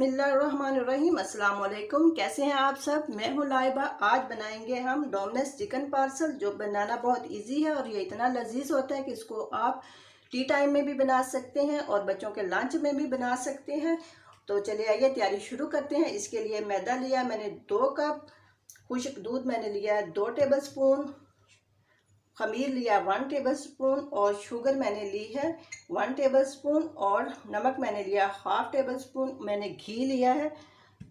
बिस्मिल्लाहिर्रहमानिर्रहीम। अस्सलाम वालेकुम। कैसे हैं आप सब? मैं हूं लाइबा। आज बनाएंगे हम डोमिनोज चिकन पार्सल, जो बनाना बहुत इजी है और ये इतना लजीज होता है कि इसको आप टी टाइम में भी बना सकते हैं और बच्चों के लंच में भी बना सकते हैं। तो चलिए आइए तैयारी शुरू करते हैं। इसके लिए मैदा लिया मैंने 2 कप, खुश्क दूध मैंने लिया है 2 टेबल स्पून, खमीर लिया 1 टेबल स्पून और शुगर मैंने ली है 1 टेबल स्पून और नमक मैंने लिया हाफ टेबल स्पून। मैंने घी लिया है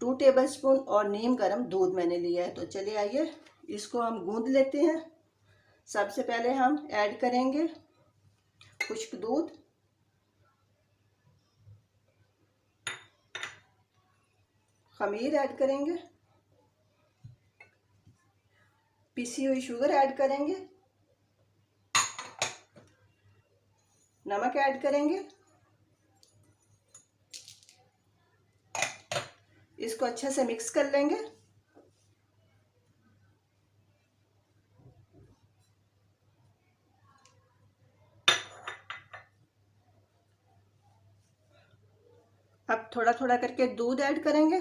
2 टेबल स्पून और नीम गर्म दूध मैंने लिया है। तो चलिए आइए इसको हम गूंद लेते हैं। सबसे पहले हम ऐड करेंगे खुश्क दूध, खमीर ऐड करेंगे, पिसी हुई शुगर ऐड करेंगे, नमक ऐड करेंगे। इसको अच्छे से मिक्स कर लेंगे। अब थोड़ा थोड़ा करके दूध ऐड करेंगे।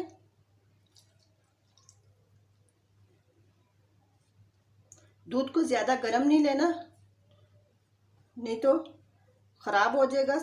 दूध को ज़्यादा गर्म नहीं लेना, नहीं तो ख़राब हो जाएगा।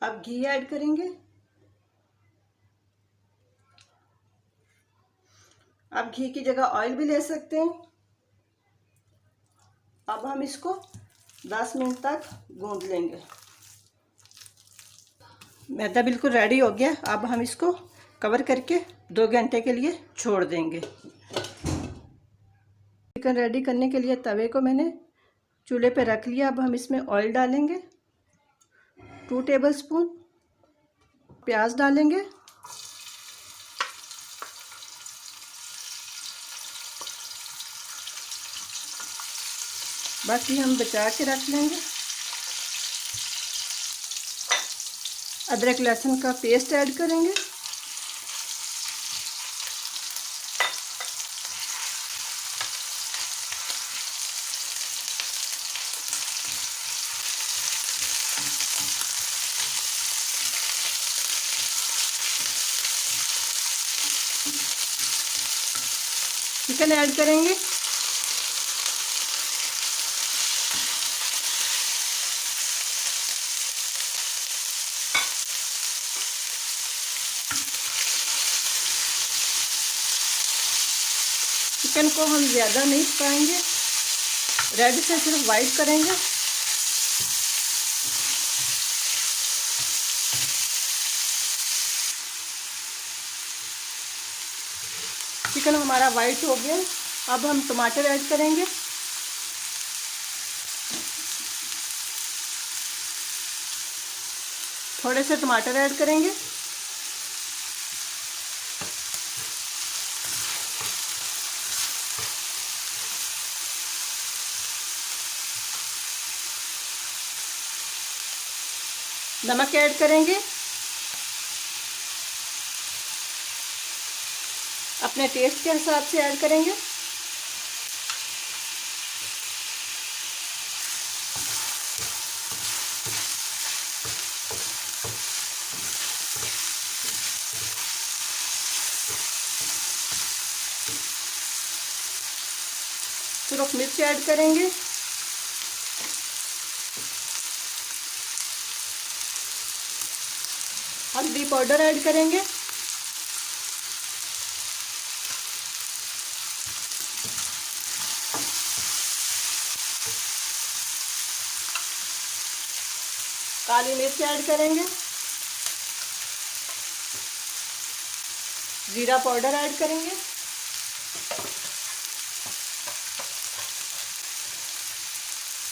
अब घी ऐड करेंगे। आप घी की जगह ऑयल भी ले सकते हैं। अब हम इसको 10 मिनट तक गूंद लेंगे। मैदा बिल्कुल रेडी हो गया। अब हम इसको कवर करके 2 घंटे के लिए छोड़ देंगे। चिकन रेडी करने के लिए तवे को मैंने चूल्हे पे रख लिया। अब हम इसमें ऑयल डालेंगे 2 टेबल स्पून, प्याज डालेंगे, बाकी हम बचा के रख लेंगे। अदरक लहसुन का पेस्ट ऐड करेंगे। चिकन ऐड करेंगे। चिकन को हम ज़्यादा नहीं पकाएंगे, रेड से सिर्फ वाइट करेंगे। चिकन हमारा वाइट हो गया। अब हम टमाटर ऐड करेंगे। थोड़े से टमाटर ऐड करेंगे। नमक ऐड करेंगे। अपने टेस्ट के हिसाब से ऐड करेंगे। सिर्फ मिर्च ऐड करेंगे। हल्दी पाउडर ऐड करेंगे। काली मिर्च ऐड करेंगे। जीरा पाउडर ऐड करेंगे,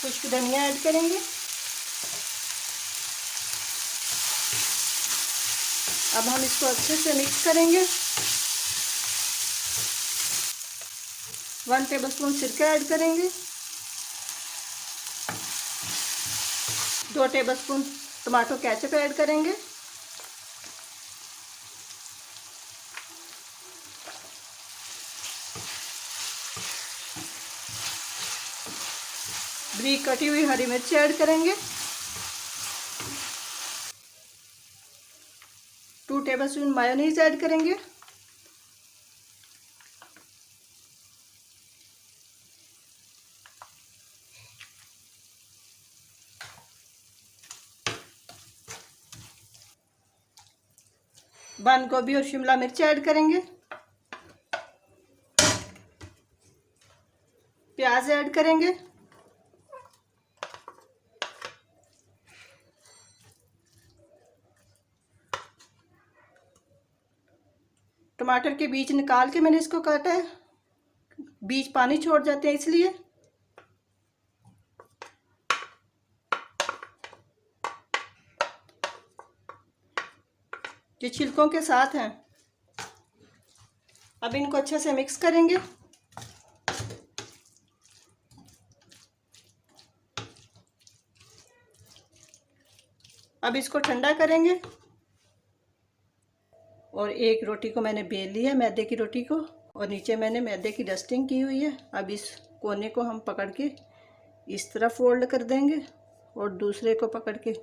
खुश्क धनिया ऐड करेंगे। अब हम इसको अच्छे से मिक्स करेंगे। 1 टेबलस्पून सिरका ऐड करेंगे, 2 टेबलस्पून टमाटो केचप ऐड करेंगे, बारीक कटी हुई हरी मिर्च ऐड करेंगे, 2 टेबलस्पून मायोनीज ऐड करेंगे, बंद गोभी और शिमला मिर्च ऐड करेंगे, प्याज ऐड करेंगे, टमाटर के बीज निकाल के मैंने इसको काटा है, बीज पानी छोड़ जाते हैं इसलिए। जो छिलकों के साथ हैं। अब इनको अच्छे से मिक्स करेंगे। अब इसको ठंडा करेंगे और एक रोटी को मैंने बेल लिया, मैदे की रोटी को, और नीचे मैंने मैदे की डस्टिंग की हुई है। अब इस कोने को हम पकड़ के इस तरह फोल्ड कर देंगे और दूसरे को पकड़ के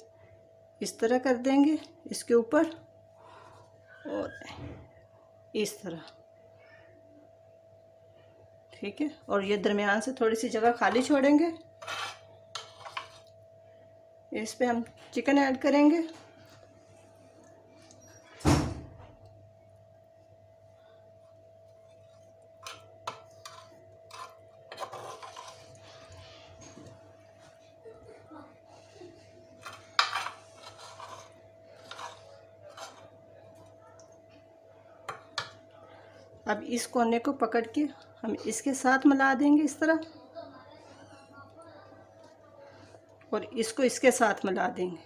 इस तरह कर देंगे इसके ऊपर, और इस तरह, ठीक है। और ये दरमियान से थोड़ी सी जगह खाली छोड़ेंगे। इस पे हम चिकन ऐड करेंगे। अब इस कोने को पकड़ के हम इसके साथ मिला देंगे इस तरह, और इसको इसके साथ मिला देंगे,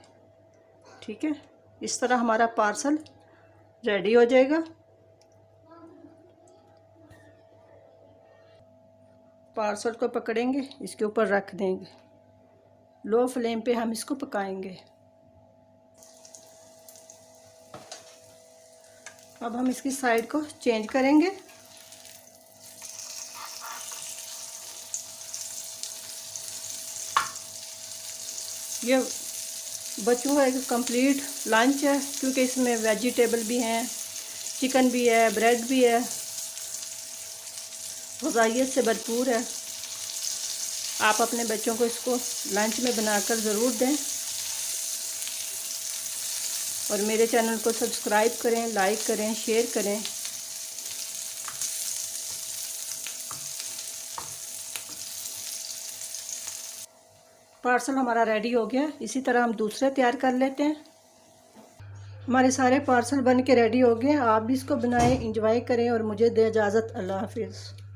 ठीक है। इस तरह हमारा पार्सल रेडी हो जाएगा। पार्सल को पकड़ेंगे, इसके ऊपर रख देंगे, लो फ्लेम पे हम इसको पकाएंगे। अब हम इसकी साइड को चेंज करेंगे। ये बच्चों का एक कंप्लीट लंच है, क्योंकि इसमें वेजिटेबल भी हैं, चिकन भी है, ब्रेड भी है, ग़िज़ाइयत से भरपूर है। आप अपने बच्चों को इसको लंच में बनाकर ज़रूर दें, और मेरे चैनल को सब्सक्राइब करें, लाइक करें, शेयर करें। पार्सल हमारा रेडी हो गया। इसी तरह हम दूसरे तैयार कर लेते हैं। हमारे सारे पार्सल बन के रेडी हो गए। आप भी इसको बनाएं, एंजॉय करें और मुझे दे इजाज़त। अल्लाह हाफिज़।